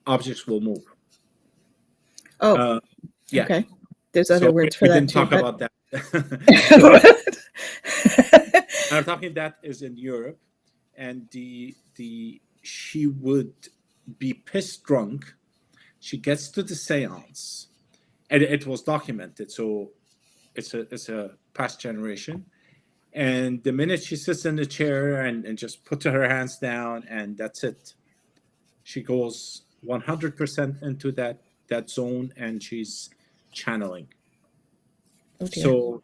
objects will move. Oh, Yeah. okay. There's So other words for we that didn't too. talk But about that. I'm talking that is in Europe, and she would be pissed drunk. She gets to the seance, and it was documented, so it's a past generation. And the minute she sits in the chair and just puts her hands down, and that's it, she goes 100% into that zone, and she's channeling. oh dear. So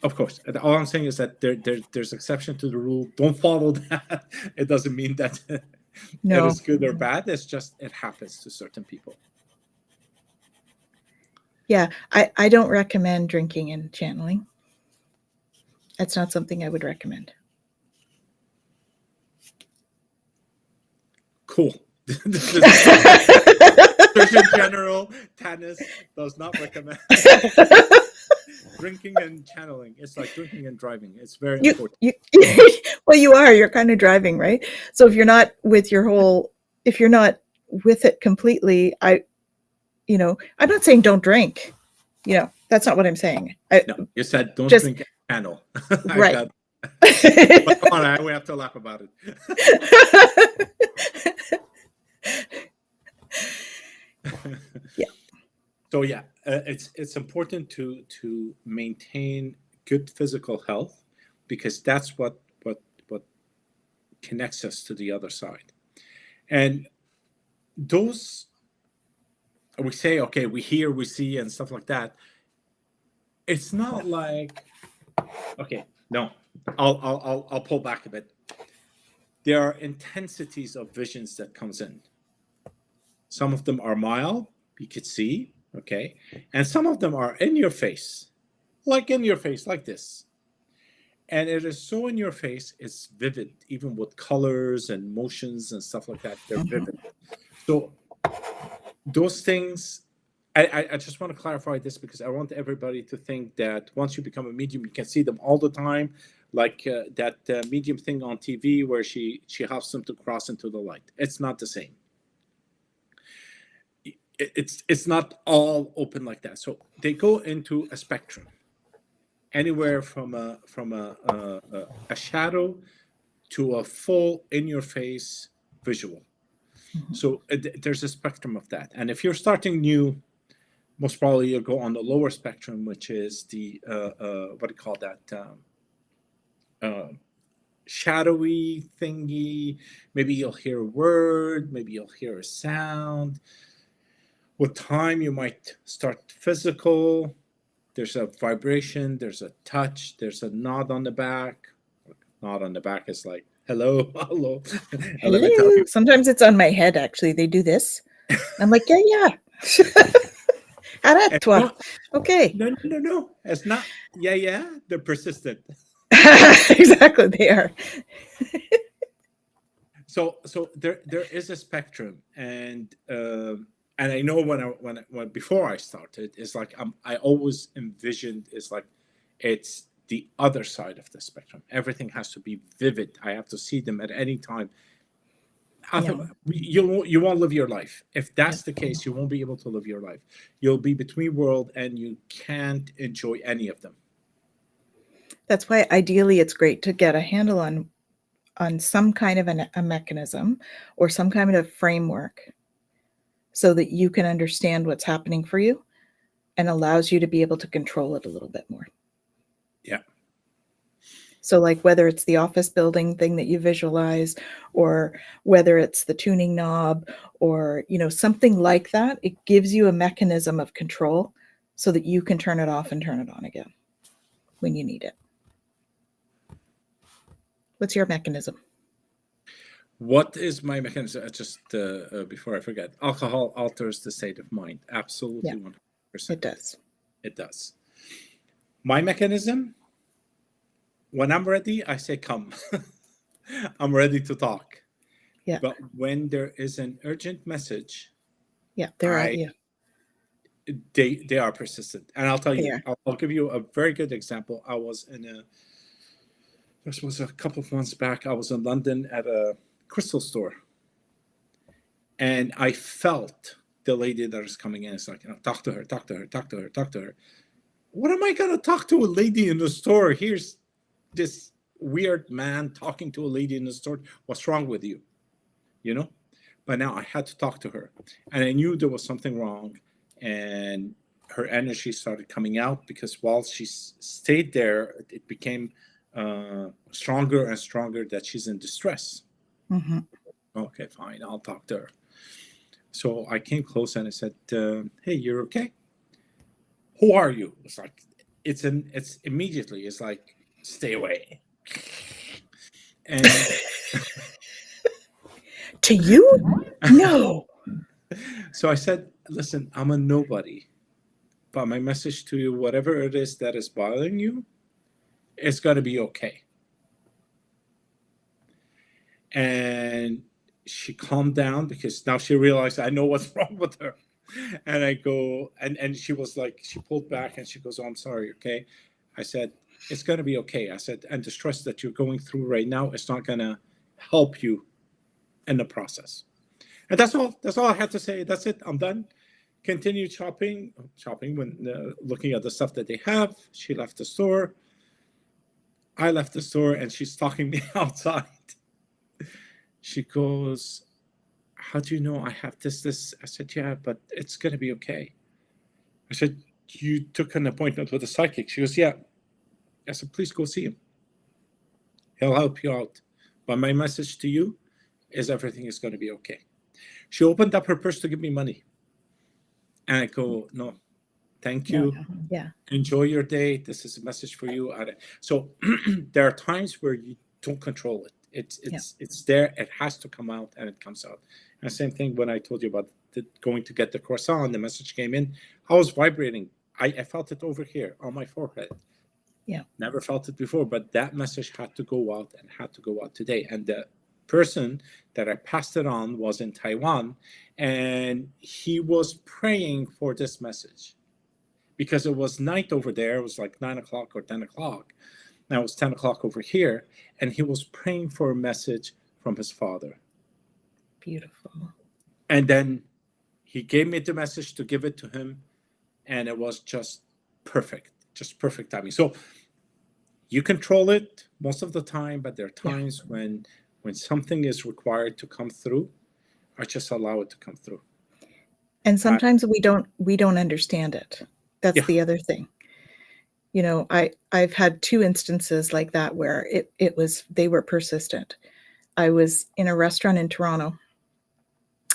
of course, all I'm saying is that there's exception to the rule. Don't follow that. It doesn't mean that it No. is good or bad. It's just it happens to certain people. Yeah, I don't recommend drinking and channeling. That's not something I would recommend. Cool. Surgeon General Tanis does not recommend drinking and channeling. It's like drinking and driving. It's very important. Well, you are. You're kind of driving, right? So if you're not with if you're not with it completely, I'm not saying don't drink. That's not what I'm saying. No, you said don't just drink and channel. right. But come on, we have to laugh about it. Yeah. So yeah, it's important to maintain good physical health, because that's what connects us to the other side. And those, we say, okay, we hear, we see, and stuff like that. It's not like, okay, no, I'll pull back a bit. There are intensities of visions that comes in. Some of them are mild, you could see, okay, and some of them are in your face, like this. And it is so in your face, it's vivid, even with colors and motions and stuff like that. They're vivid. So those things, I just want to clarify this, because I want everybody to think that once you become a medium, you can see them all the time, like that medium thing on TV where she helps them to cross into the light. It's not the same. It's not all open like that. So they go into a spectrum, anywhere from a shadow to a full in your face visual. So there's a spectrum of that. And if you're starting new, most probably you'll go on the lower spectrum, which is the what do you call that, shadowy thingy. Maybe you'll hear a word, maybe you'll hear a sound. With time, you might start physical. There's a vibration, there's a touch, there's a nod on the back. Nod on the back is like, hello, hello. And let me tell you, Sometimes it's on my head, actually. They do this. I'm like, yeah. It's Arrête-toi. not, Okay. no. It's not, yeah, they're persistent. Exactly, they are. So there is a spectrum, and I know when before I started, it's like I always envisioned it's like it's the other side of the spectrum. Everything has to be vivid. I have to see them at any time. Yeah. You won't live your life if Yeah. that's the case. You won't be able to live your life. You'll be between world, and you can't enjoy any of them. That's why ideally it's great to get a handle on some kind of a mechanism or some kind of framework so that you can understand what's happening for you and allows you to be able to control it a little bit more. Yeah. So like whether it's the office building thing that you visualize or whether it's the tuning knob or something like that, it gives you a mechanism of control so that you can turn it off and turn it on again when you need it. What's your mechanism? What is my mechanism? Just before I forget, alcohol alters the state of mind. Absolutely, Yeah, 100%. it does. It does. My mechanism, when I'm ready, I say, come. I'm ready to talk. Yeah. But when there is an urgent message, Yeah, they're at you. They are persistent. And I'll tell They you, are. I'll give you a very good example. This was a couple of months back. I was in London at a crystal store, and I felt the lady that was coming in. It's like, talk to her, talk to her, talk to her, talk to her. What am I going to talk to a lady in the store? Here's this weird man talking to a lady in the store. What's wrong with you? But now I had to talk to her, and I knew there was something wrong, and her energy started coming out because while she stayed there, it became stronger and stronger that she's in distress. Mm-hmm. Okay, fine, I'll talk to her. So I came close and I said, hey, you're okay? Who are you? It's like, it's immediately, it's like, stay away. And To you? No. so I said, listen, I'm a nobody, but my message to you, whatever it is that is bothering you, it's going to be okay. And she calmed down because now she realized I know what's wrong with her. And I go, and she was like, she pulled back and she goes, oh, I'm sorry, okay? I said, it's going to be okay. I said, and the stress that you're going through right now, it's not going to help you in the process. And that's all I had to say. That's it. I'm done. Continued shopping when looking at the stuff that they have. She left the store. I left the store, and she's talking me outside. She goes, how do you know I have this? I said, yeah, but it's going to be okay. I said, you took an appointment with a psychic? She goes, yeah. I said, please go see him. He'll help you out. But my message to you is everything is going to be okay. She opened up her purse to give me money. And I go, no, thank you. No. Yeah. Enjoy your day. This is a message for you. So there are times where you don't control it. It's there. It has to come out, and it comes out. And same thing when I told you about going to get the croissant. The message came in. I was vibrating. I felt it over here on my forehead. Yeah. Never felt it before, but that message had to go out and had to go out today. And the person that I passed it on was in Taiwan, and he was praying for this message because it was night over there. It was like 9 o'clock or 10 o'clock. Now it's 10 o'clock over here, and he was praying for a message from his father. Beautiful. And then he gave me the message to give it to him, and it was just perfect timing. So you control it most of the time, but there are times when something is required to come through, I just allow it to come through. And sometimes we don't understand it. That's the other thing. I've had 2 instances like that where they were persistent. I was in a restaurant in Toronto.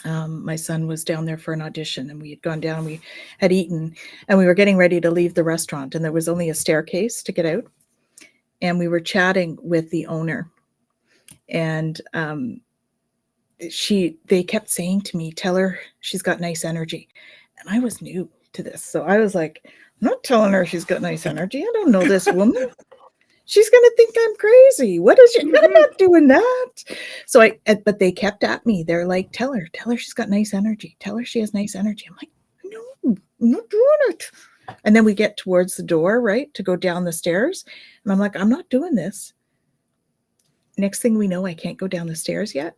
My son was down there for an audition, and we had gone down, we had eaten, and we were getting ready to leave the restaurant, and there was only a staircase to get out. And we were chatting with the owner, and they kept saying to me, tell her she's got nice energy. And I was new to this. So I was like, I'm not telling her she's got nice energy. I don't know this woman. She's going to think I'm crazy. What is she? I'm not doing that. So but they kept at me. They're like, tell her she's got nice energy. Tell her she has nice energy. I'm like, no, I'm not doing it. And then we get towards the door, right, to go down the stairs. And I'm like, I'm not doing this. Next thing we know, I can't go down the stairs yet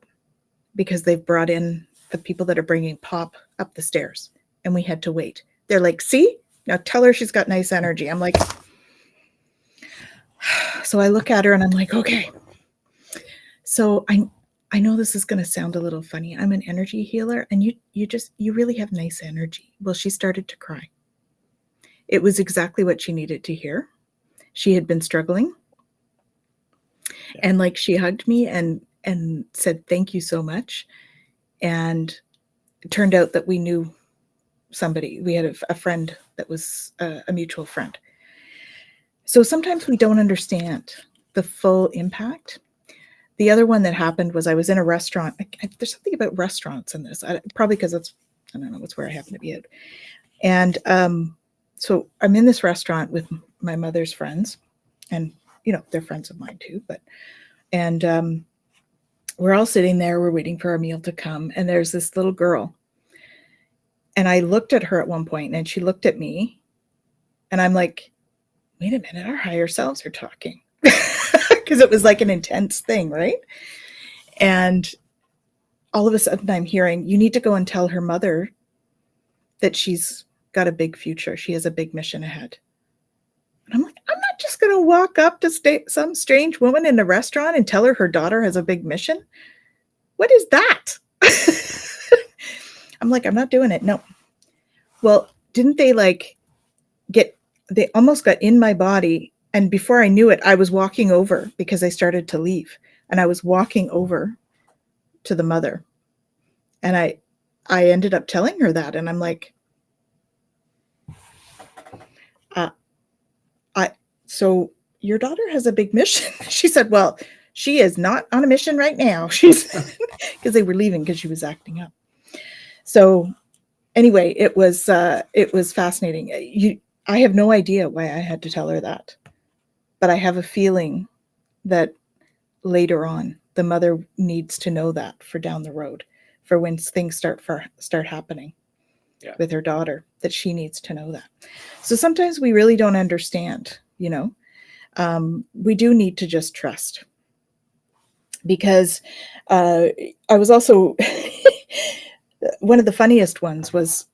because they've brought in the people that are bringing Pop up the stairs. And we had to wait. They're like, see, now tell her she's got nice energy. I'm like, so I look at her and I'm like, okay. So I know this is going to sound a little funny. I'm an energy healer, and you really have nice energy. Well, she started to cry. It was exactly what she needed to hear. She had been struggling. Yeah. And like she hugged me and said, thank you so much. And it turned out that we knew somebody. We had a friend that was a mutual friend. So sometimes we don't understand the full impact. The other one that happened was I was in a restaurant. There's something about restaurants in this, probably because I don't know, it's where I happen to be at. And so I'm in this restaurant with my mother's friends, and they're friends of mine too. And we're all sitting there. We're waiting for our meal to come, and there's this little girl. And I looked at her at one point, and she looked at me, and I'm like, wait a minute, our higher selves are talking. Because it was like an intense thing, right? And all of a sudden I'm hearing, you need to go and tell her mother that she's got a big future. She has a big mission ahead. And I'm like, I'm not just going to walk up to some strange woman in a restaurant and tell her daughter has a big mission. What is that? I'm like, I'm not doing it. No. Well, didn't they they almost got in my body. And before I knew it, I was walking over because they started to leave. And I was walking over to the mother. And I ended up telling her that. And I'm like, so your daughter has a big mission. She said, well, she is not on a mission right now. She's because they were leaving because she was acting up. So anyway, it was fascinating. I have no idea why I had to tell her that. But I have a feeling that later on, the mother needs to know that for down the road, for when things start happening with her daughter, that she needs to know that. So sometimes we really don't understand, we do need to just trust. Because I was also, one of the funniest ones was,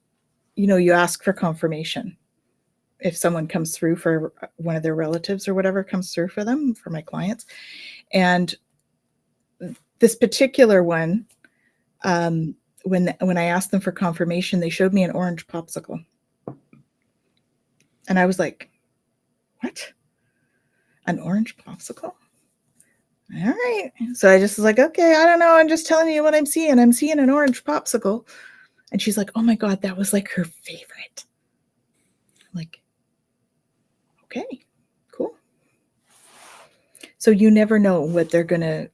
you ask for confirmation. If someone comes through for one of their relatives or whatever comes through for them, for my clients. And this particular one, when I asked them for confirmation, they showed me an orange popsicle. And I was like, what? An orange popsicle? All right. So I just was like, okay, I don't know. I'm just telling you what I'm seeing. I'm seeing an orange popsicle. And she's like, oh my God, that was like her favorite. I'm like, okay, cool. So you never know what they're going to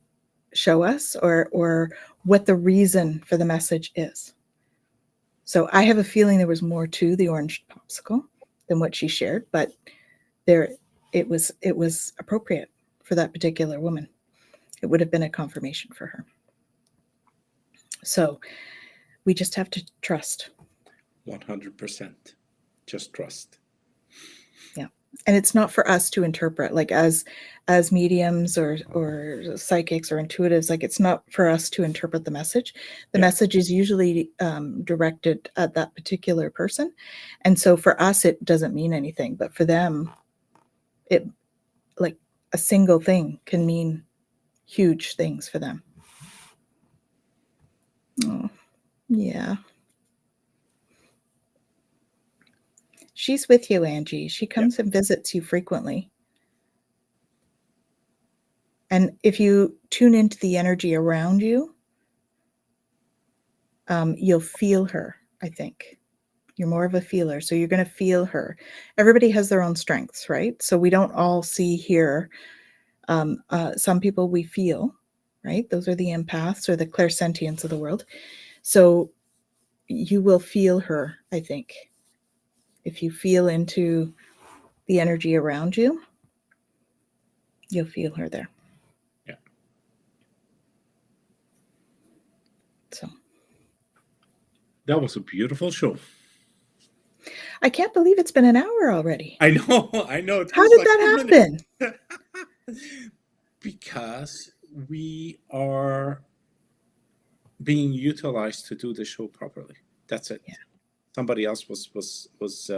show us or what the reason for the message is. So I have a feeling there was more to the orange popsicle than what she shared, but it was appropriate for that particular woman. It would have been a confirmation for her. So we just have to trust. 100%. Just trust. Yeah. And it's not for us to interpret, like as mediums or psychics or intuitives, like it's not for us to interpret the message. The message is usually directed at that particular person. And so for us, it doesn't mean anything, but for them, it, like a single thing can mean huge things for them. Oh, yeah. She's with you, Angie. She comes and visits you frequently. And if you tune into the energy around you, you'll feel her, I think. You're more of a feeler, so you're going to feel her. Everybody has their own strengths, right? So we don't all see, hear. Some people we feel, right? Those are the empaths or the clairsentients of the world. So you will feel her, I think. If you feel into the energy around you, you'll feel her there. Yeah. So That was a beautiful show. I can't believe it's been an hour already. I know. It How feels did like that 2 minutes. happen? Because we are being utilized to do the show properly. That's it. Yeah. Somebody else was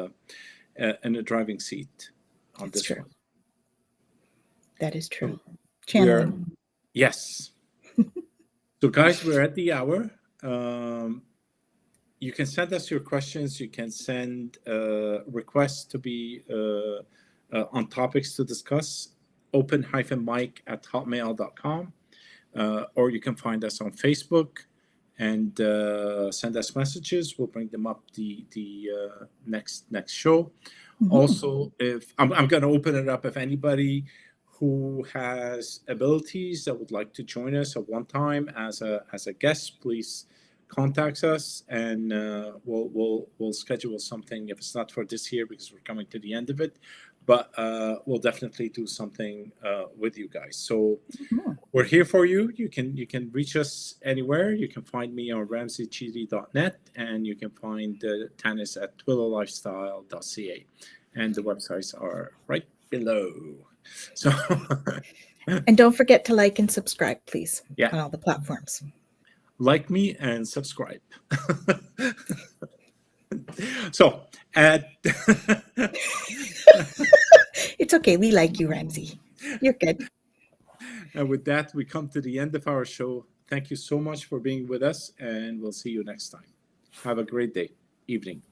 in a driving seat on That's this true. one. That is true. So Channeling. Yes. So, guys, we're at the hour. You can send us your questions. You can send requests to be on topics to discuss. open-mic@hotmail.com. Or you can find us on Facebook and send us messages. We'll bring them up the next show. Mhm. Also, if I'm going to open it up, if anybody who has abilities that would like to join us at one time as a guest, please contact us, and we'll schedule something. If it's not for this year, because we're coming to the end of it, but we'll definitely do something with you guys. So Mhm. we're here for you. You can reach us anywhere. You can find me on ramseychidi.net, and you can find Tanis at twillowlifestyle.ca, and the websites are right below. So And don't forget to like and subscribe, please, Yeah. on all the platforms. Like me and subscribe. So It's okay. We like you, Ramsey. You're good. and with that, we come to the end of our show. Thank you so much for being with us, and we'll see you next time. Have a great day, evening.